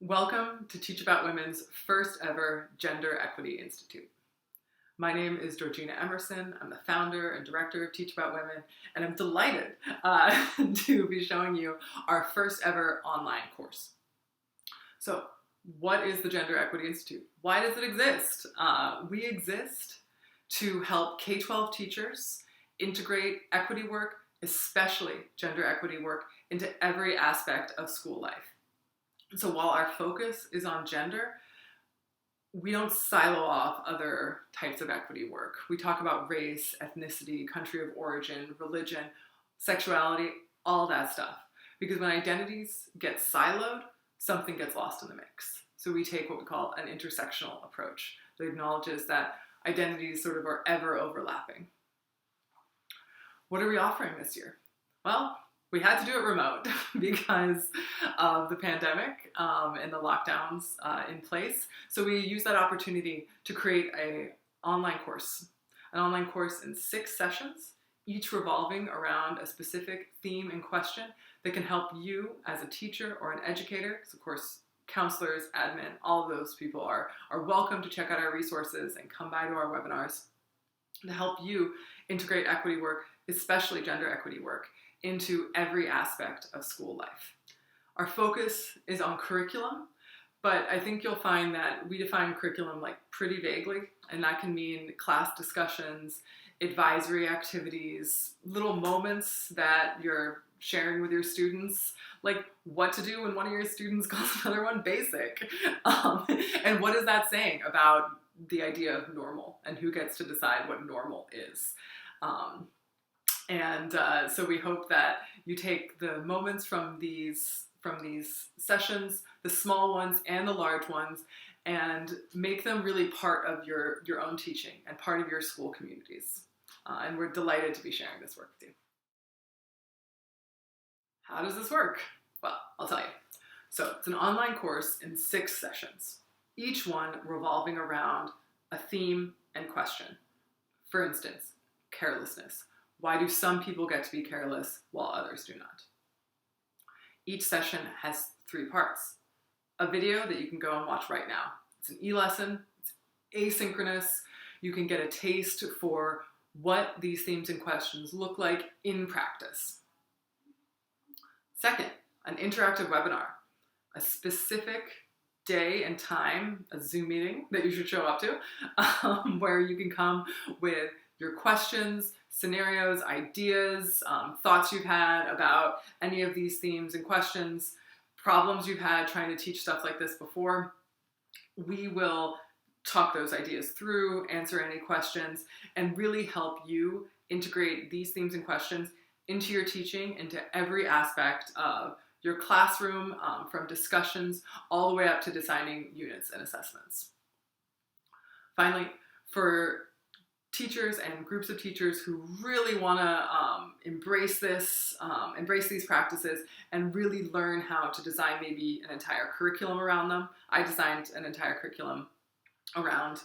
Welcome to Teach About Women's first ever Gender Equity Institute. My name is Georgina Emerson. I'm the founder and director of Teach About Women, and I'm delighted to be showing you our first ever online course. So, what is the Gender Equity Institute? Why does it exist? We exist to help K-12 teachers integrate equity work, especially gender equity work, into every aspect of school life. So while our focus is on gender, we don't silo off other types of equity work. We talk about race, ethnicity, country of origin, religion, sexuality, all that stuff. Because when identities get siloed, something gets lost in the mix. So we take what we call an intersectional approach that acknowledges that identities sort of are ever overlapping. What are we offering this year? Well, we had to do it remote because of the pandemic and the lockdowns in place. So we used that opportunity to create an online course in 6 sessions, each revolving around a specific theme and question that can help you as a teacher or an educator, because of course, counselors, admin, all of those people are welcome to check out our resources and come by to our webinars to help you integrate equity work, especially gender equity work, into every aspect of school life. Our focus is on curriculum, but I think you'll find that we define curriculum like pretty vaguely, and that can mean class discussions, advisory activities, little moments that you're sharing with your students, like what to do when one of your students calls another one basic. And what is that saying about the idea of normal and who gets to decide what normal is? So we hope that you take the moments from these sessions, the small ones and the large ones, and make them really part of your own teaching and part of your school communities. And we're delighted to be sharing this work with you. How does this work? Well, I'll tell you. So it's an online course in 6 sessions, each one revolving around a theme and question. For instance, carelessness. Why do some people get to be careless while others do not? Each session has 3 parts. A video that you can go and watch right now. It's an e-lesson, it's asynchronous. You can get a taste for what these themes and questions look like in practice. Second, an interactive webinar, a specific day and time, a Zoom meeting that you should show up to, where you can come with your questions, scenarios, ideas, thoughts you've had about any of these themes and questions, problems you've had trying to teach stuff like this before. We will talk those ideas through, answer any questions, and really help you integrate these themes and questions into your teaching, into every aspect of your classroom, from discussions all the way up to designing units and assessments. Finally, for teachers and groups of teachers who really want to embrace these practices and really learn how to design maybe an entire curriculum around them. I designed an entire curriculum around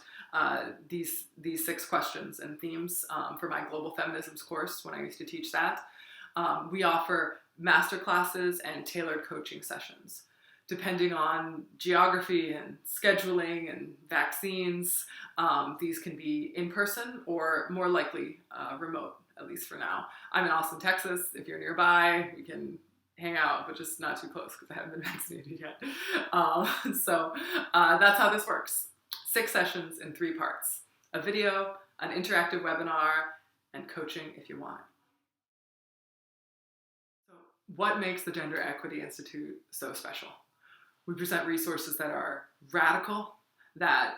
these 6 questions and themes for my Global Feminisms course when I used to teach that. We offer master classes and tailored coaching sessions. Depending on geography and scheduling and vaccines, these can be in person or more likely remote, at least for now. I'm in Austin, Texas. If you're nearby, we can hang out, but just not too close because I haven't been vaccinated yet. So that's how this works. 6 sessions in 3 parts. A video, an interactive webinar, and coaching if you want it. So what makes the Gender Equity Institute so special? We present resources that are radical, that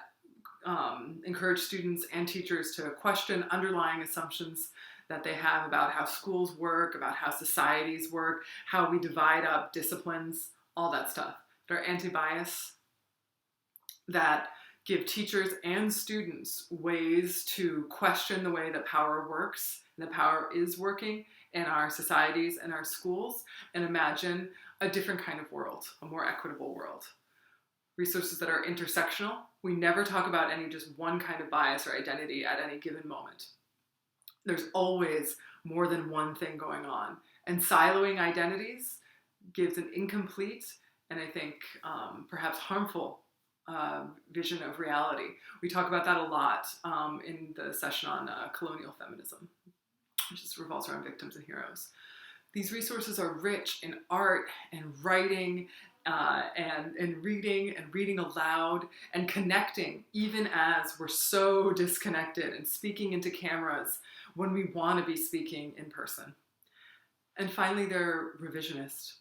encourage students and teachers to question underlying assumptions that they have about how schools work, about how societies work, how we divide up disciplines, all that stuff. That are anti-bias, that give teachers and students ways to question the way that power works, and that power is working in our societies and our schools, and imagine a different kind of world, a more equitable world. Resources that are intersectional. We never talk about any just one kind of bias or identity at any given moment. There's always more than one thing going on. And siloing identities gives an incomplete and I think perhaps harmful vision of reality. We talk about that a lot in the session on colonial feminism, which just revolves around victims and heroes. These resources are rich in art and writing and reading aloud and connecting, even as we're so disconnected, and speaking into cameras when we want to be speaking in person. And finally, they're revisionist.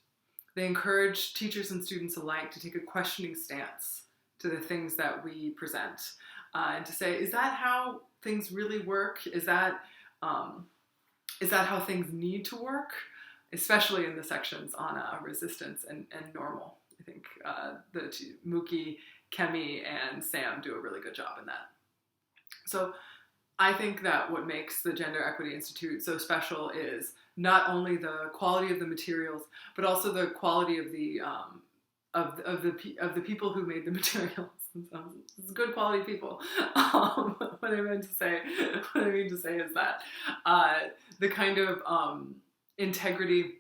They encourage teachers and students alike to take a questioning stance to the things that we present, and to say, is that how things really work? Is that how things need to work? Especially in the sections on resistance and normal. I think Mookie, Kemi, and Sam do a really good job in that. So I think that what makes the Gender Equity Institute so special is not only the quality of the materials, but also the quality of the people who made the materials. It's good quality people. What I mean to say is that the kind of integrity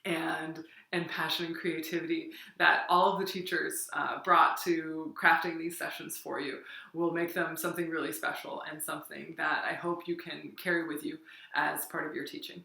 and passion and creativity that all of the teachers brought to crafting these sessions for you will make them something really special, and something that I hope you can carry with you as part of your teaching.